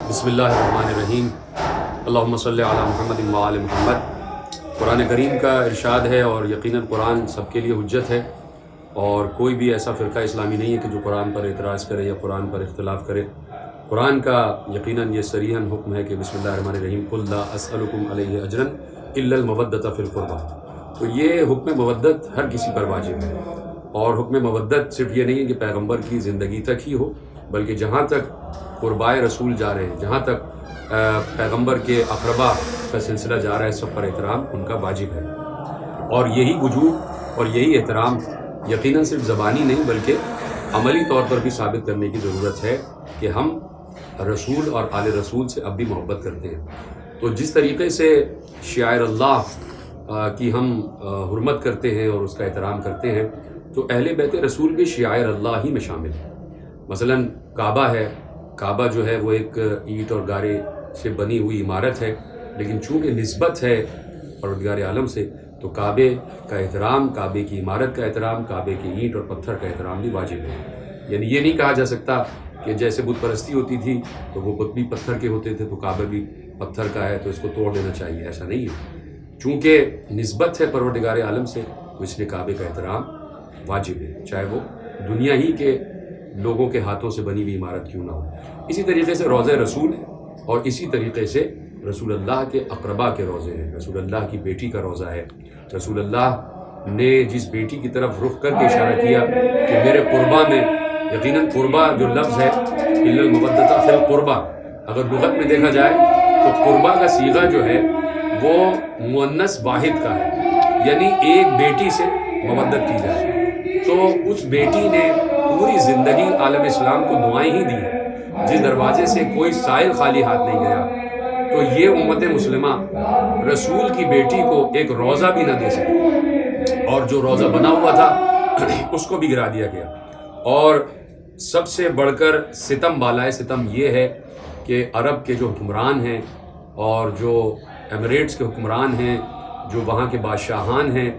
بسم اللہ الرحمن الرحیم اللہم صلی علی محمد و آل محمد۔ قرآن کریم کا ارشاد ہے اور یقیناً قرآن سب کے لیے حجت ہے، اور کوئی بھی ایسا فرقہ اسلامی نہیں ہے کہ جو قرآن پر اعتراض کرے یا قرآن پر اختلاف کرے۔ قرآن کا یقیناً یہ صریحاً حکم ہے کہ بسم اللہ الرحمن الرحیم قل لا اسألکم علیہ اجرا الا المودۃ فی القربہ۔ تو یہ حکم مودت ہر کسی پر واجب ہے، اور حکم مودت صرف یہ نہیں ہے کہ پیغمبر کی زندگی تک ہی ہو، بلکہ جہاں تک قربائے رسول جا رہے ہیں، جہاں تک پیغمبر کے اقربا کا سلسلہ جا رہا ہے، سب پر احترام ان کا واجب ہے۔ اور یہی وجوب اور یہی احترام یقیناً صرف زبانی نہیں بلکہ عملی طور پر بھی ثابت کرنے کی ضرورت ہے کہ ہم رسول اور آل رسول سے اب بھی محبت کرتے ہیں۔ تو جس طریقے سے شعائر اللہ کی ہم حرمت کرتے ہیں اور اس کا احترام کرتے ہیں، تو اہل بیت رسول بھی شعائر اللہ ہی میں شامل ہیں۔ مثلاً کعبہ ہے، کعبہ جو ہے وہ ایک اینٹ اور گارے سے بنی ہوئی عمارت ہے، لیکن چونکہ نسبت ہے پروردگار عالم سے، تو کعبے کا احترام، کعبے کی عمارت کا احترام، کعبے کی اینٹ اور پتھر کا احترام بھی واجب ہے۔ یعنی یہ نہیں کہا جا سکتا کہ جیسے بت پرستی ہوتی تھی تو وہ بت بھی پتھر کے ہوتے تھے تو کعبہ بھی پتھر کا ہے تو اس کو توڑ دینا چاہیے، ایسا نہیں ہے۔ چونکہ نسبت ہے پروردگار عالم سے تو اس لیے کعبے کا احترام واجب ہے، چاہے وہ دنیا ہی کے لوگوں کے ہاتھوں سے بنی ہوئی عمارت کیوں نہ ہو۔ اسی طریقے سے روضہ رسول ہے، اور اسی طریقے سے رسول اللہ کے اقربا کے روضے ہیں۔ رسول اللہ کی بیٹی کا روضہ ہے۔ رسول اللہ نے جس بیٹی کی طرف رخ کر کے اشارہ کیا کہ میرے قربا میں، یقیناً قربا جو لفظ ہے الا المودۃ فی القربہ، اگر لغت میں دیکھا جائے تو قربا کا صیغہ جو ہے وہ مؤنث واحد کا ہے، یعنی ایک بیٹی سے مودت کی جائے۔ تو اس بیٹی نے پوری زندگی عالم اسلام کو دعائیں ہی دی ہیں، جس دروازے سے کوئی سائل خالی ہاتھ نہیں گیا۔ تو یہ امت مسلمہ رسول کی بیٹی کو ایک روضہ بھی نہ دے سکی، اور جو روضہ بنا ہوا تھا اس کو بھی گرا دیا گیا۔ اور سب سے بڑھ کر ستم بالائے ستم یہ ہے کہ عرب کے جو حکمران ہیں اور جو ایمریٹس کے حکمران ہیں، جو وہاں کے بادشاہان ہیں،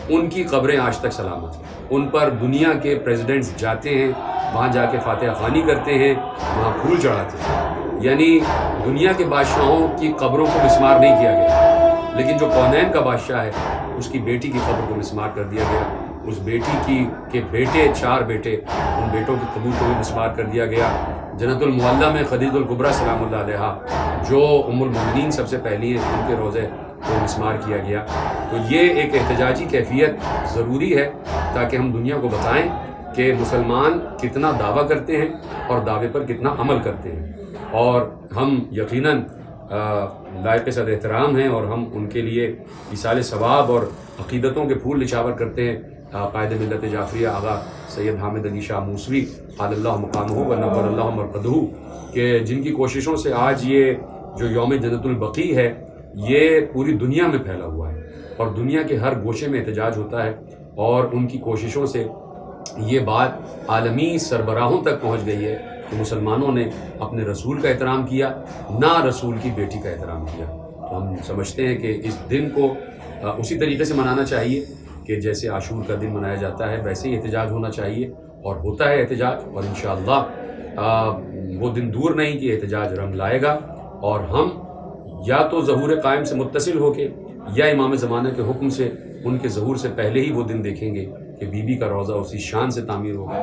ان کی قبریں آج تک سلامت ہیں۔ ان پر دنیا کے پریزیڈنٹس جاتے ہیں، وہاں جا کے فاتحہ خوانی کرتے ہیں، وہاں پھول چڑھاتے ہیں۔ یعنی دنیا کے بادشاہوں کی قبروں کو مسمار نہیں کیا گیا، لیکن جو کونین کا بادشاہ ہے اس کی بیٹی کی قبر کو مسمار کر دیا گیا۔ اس بیٹی کے بیٹے، 4 بیٹے، ان بیٹوں کی قبر کو بھی مسمار کر دیا گیا۔ جنت المعلیٰ میں خدیجہ الکبریٰ سلام اللہ علیہا، جو ام المؤمنین سب سے پہلی ہیں، ان کے روضے کو مسمار کیا گیا۔ تو یہ ایک احتجاجی کیفیت ضروری ہے تاکہ ہم دنیا کو بتائیں کہ مسلمان کتنا دعویٰ کرتے ہیں اور دعوے پر کتنا عمل کرتے ہیں، اور ہم یقیناً لائق صد احترام ہیں، اور ہم ان کے لیے ایصال ثواب اور عقیدتوں کے پھول نچھاور کرتے ہیں۔ قائد ملت جعفریہ آغا سید حامد علی شاہ موسوی قال اللہ مقامہ و نور اللہ مرقدہ، کہ جن کی کوششوں سے آج یہ جو یوم جنت البقیع ہے یہ پوری دنیا میں پھیلا ہوا ہے، اور دنیا کے ہر گوشے میں احتجاج ہوتا ہے، اور ان کی کوششوں سے یہ بات عالمی سربراہوں تک پہنچ گئی ہے کہ مسلمانوں نے اپنے رسول کا احترام کیا، نہ رسول کی بیٹی کا احترام کیا۔ تو ہم سمجھتے ہیں کہ اس دن کو اسی طریقے سے منانا چاہیے کہ جیسے عاشور کا دن منایا جاتا ہے، ویسے ہی احتجاج ہونا چاہیے، اور ہوتا ہے احتجاج، اور انشاءاللہ وہ دن دور نہیں کہ احتجاج رنگ لائے گا، اور ہم یا تو ظہور قائم سے متصل ہو کے، یا امام زمانہ کے حکم سے ان کے ظہور سے پہلے ہی وہ دن دیکھیں گے کہ بی بی کا روضہ اسی شان سے تعمیر ہوگا